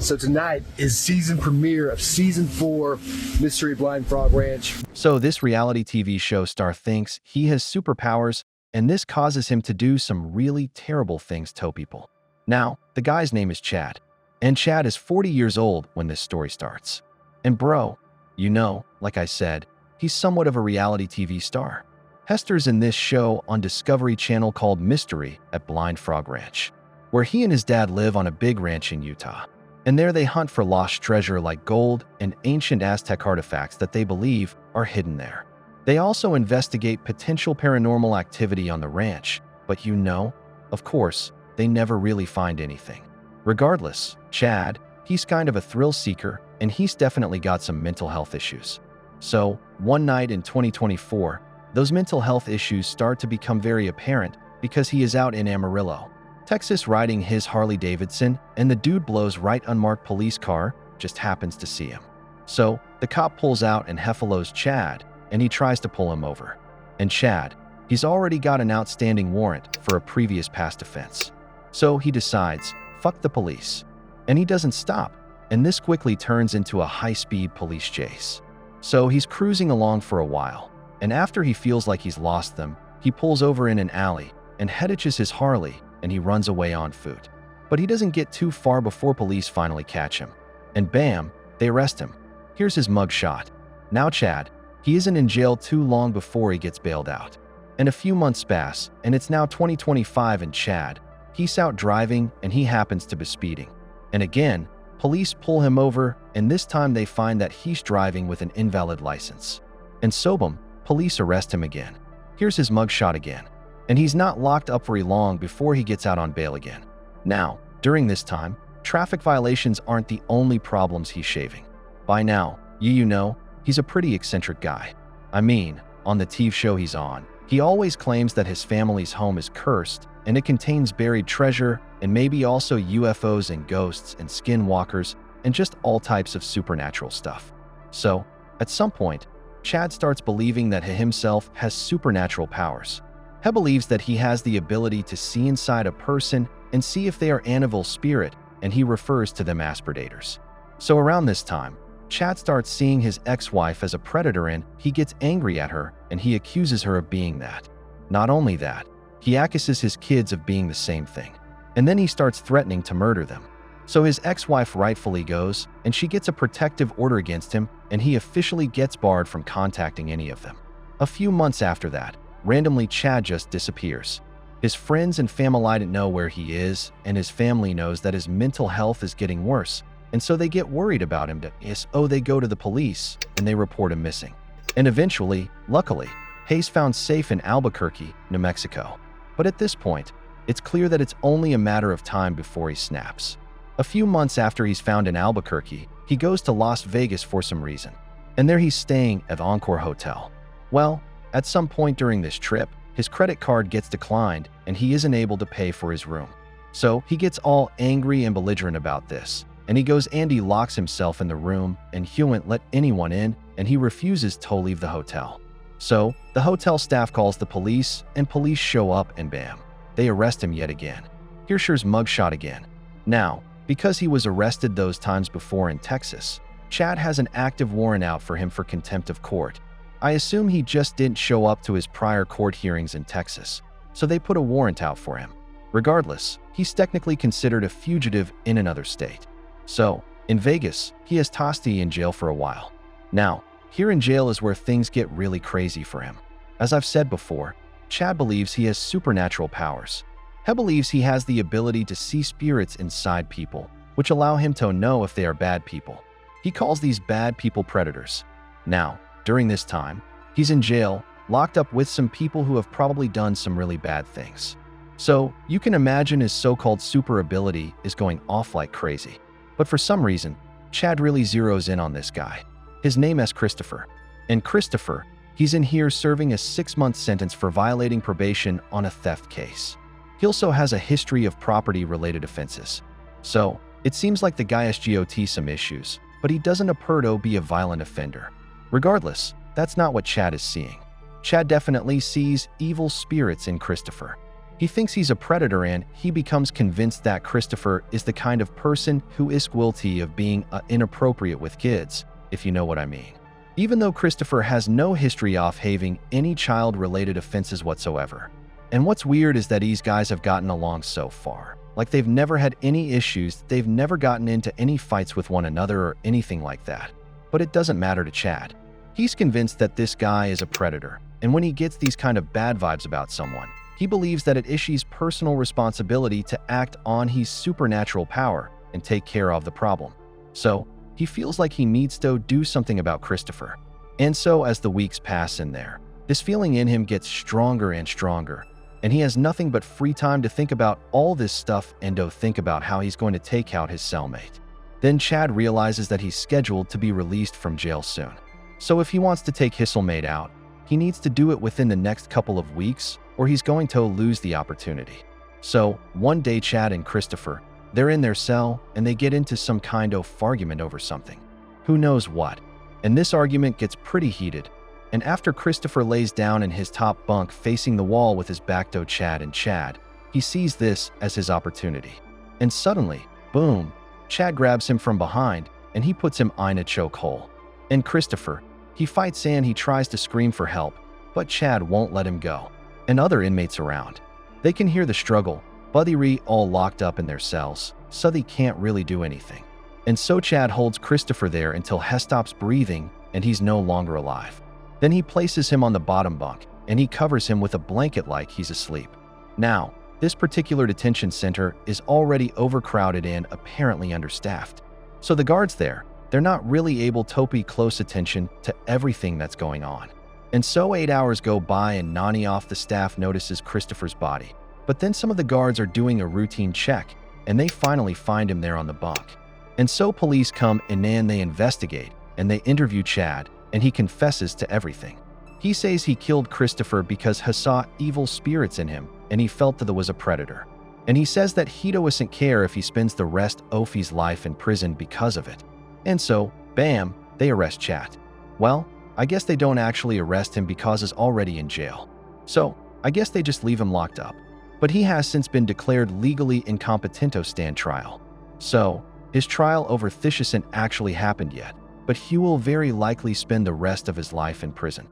So tonight is season premiere of season 4, Mystery Blind Frog Ranch. So this reality TV show star thinks he has superpowers, and this causes him to do some really terrible things to people. Now, the guy's name is Chad, and Chad is 40 years old when this story starts. And bro, you know, like I said, he's somewhat of a reality TV star. Hester's in this show on Discovery Channel called Mystery at Blind Frog Ranch, where he and his dad live on a big ranch in Utah. And there they hunt for lost treasure like gold and ancient Aztec artifacts that they believe are hidden there. They also investigate potential paranormal activity on the ranch, but you know, of course, they never really find anything. Regardless, Chad, he's kind of a thrill seeker, and he's definitely got some mental health issues. So, one night in 2024, those mental health issues start to become very apparent because he is out in Amarillo, Texas, riding his Harley Davidson, and the dude blows right unmarked police car just happens to see him. So, the cop pulls out and heffalos Chad, and he tries to pull him over. And Chad, he's already got an outstanding warrant for a previous past offense. So he decides, fuck the police. And he doesn't stop, and this quickly turns into a high-speed police chase. So he's cruising along for a while, and after he feels like he's lost them, he pulls over in an alley and hitches his Harley, and he runs away on foot. But he doesn't get too far before police finally catch him. And bam, they arrest him. Here's his mugshot. Now Chad, he isn't in jail too long before he gets bailed out. And a few months pass, and it's now 2025 and Chad, he's out driving and he happens to be speeding. And again, police pull him over, and this time they find that he's driving with an invalid license. And so boom, police arrest him again. Here's his mugshot again. And he's not locked up very long before he gets out on bail again. Now, during this time, traffic violations aren't the only problems he's shaving. By now, you know, he's a pretty eccentric guy. I mean, on the TV show he's on, he always claims that his family's home is cursed and it contains buried treasure and maybe also UFOs and ghosts and skinwalkers and just all types of supernatural stuff. So, at some point, Chad starts believing that he himself has supernatural powers. He believes that he has the ability to see inside a person and see if they are an evil spirit, and he refers to them as predators. So around this time, Chad starts seeing his ex-wife as a predator, and he gets angry at her and he accuses her of being that. Not only that, he accuses his kids of being the same thing. And then he starts threatening to murder them. So his ex-wife rightfully goes, and she gets a protective order against him, and he officially gets barred from contacting any of them. A few months after that, randomly Chad just disappears. His friends and family don't know where he is, and his family knows that his mental health is getting worse, and so they get worried about him. So they go to the police, and they report him missing. And eventually, luckily, he's found safe in Albuquerque, New Mexico. But at this point, it's clear that it's only a matter of time before he snaps. A few months after he's found in Albuquerque, he goes to Las Vegas for some reason, and there he's staying at the Encore Hotel. Well, at some point during this trip, his credit card gets declined and he isn't able to pay for his room. So he gets all angry and belligerent about this, and he goes and he locks himself in the room, and he won't let anyone in, and he refuses to leave the hotel. So the hotel staff calls the police, and police show up, and bam, they arrest him yet again. Here's his mugshot again. Now, because he was arrested those times before in Texas, Chad has an active warrant out for him for contempt of court. I assume he just didn't show up to his prior court hearings in Texas, so they put a warrant out for him. Regardless, he's technically considered a fugitive in another state. So, in Vegas, he has Tosti in jail for a while. Now, here in jail is where things get really crazy for him. As I've said before, Chad believes he has supernatural powers. He believes he has the ability to see spirits inside people, which allow him to know if they are bad people. He calls these bad people predators. Now, during this time, he's in jail, locked up with some people who have probably done some really bad things. So, you can imagine his so-called super ability is going off like crazy. But for some reason, Chad really zeroes in on this guy. His name is Christopher. And Christopher, he's in here serving a 6-month sentence for violating probation on a theft case. He also has a history of property-related offenses. So, it seems like the guy has got some issues, but he doesn't appear to be a violent offender. Regardless, that's not what Chad is seeing. Chad definitely sees evil spirits in Christopher. He thinks he's a predator and he becomes convinced that Christopher is the kind of person who is guilty of being inappropriate with kids, if you know what I mean. Even though Christopher has no history of having any child-related offenses whatsoever. And what's weird is that these guys have gotten along so far. Like they've never had any issues, they've never gotten into any fights with one another or anything like that. But it doesn't matter to Chad. He's convinced that this guy is a predator, and when he gets these kind of bad vibes about someone, he believes that it is his personal responsibility to act on his supernatural power and take care of the problem. So, he feels like he needs to do something about Christopher. And so, as the weeks pass in there, this feeling in him gets stronger and stronger, and he has nothing but free time to think about all this stuff and to think about how he's going to take out his cellmate. Then Chad realizes that he's scheduled to be released from jail soon. So if he wants to take his cellmate out, he needs to do it within the next couple of weeks or he's going to lose the opportunity. So one day Chad and Christopher, they're in their cell and they get into some kind of argument over something. Who knows what? And this argument gets pretty heated. And after Christopher lays down in his top bunk facing the wall with his back to Chad, he sees this as his opportunity. And suddenly, boom, Chad grabs him from behind and he puts him in a chokehold. And Christopher, he fights and he tries to scream for help, but Chad won't let him go. And other inmates around, they can hear the struggle, but they're all locked up in their cells, so they can't really do anything. And so Chad holds Christopher there until he stops breathing and he's no longer alive. Then he places him on the bottom bunk and he covers him with a blanket like he's asleep. Now, this particular detention center is already overcrowded and apparently understaffed. So the guards there, they're not really able to pay close attention to everything that's going on. And so 8 hours go by and none of the staff notices Christopher's body. But then some of the guards are doing a routine check and they finally find him there on the bunk. And so police come and then they investigate and they interview Chad and he confesses to everything. He says he killed Christopher because he saw evil spirits in him and he felt that he was a predator. And he says that he doesn't care if he spends the rest of his life in prison because of it. And so, bam, they arrest Chad. Well, I guess they don't actually arrest him because he's already in jail. So, I guess they just leave him locked up. But he has since been declared legally incompetent to stand trial. So, his trial over this hasn't actually happened yet, but he will very likely spend the rest of his life in prison.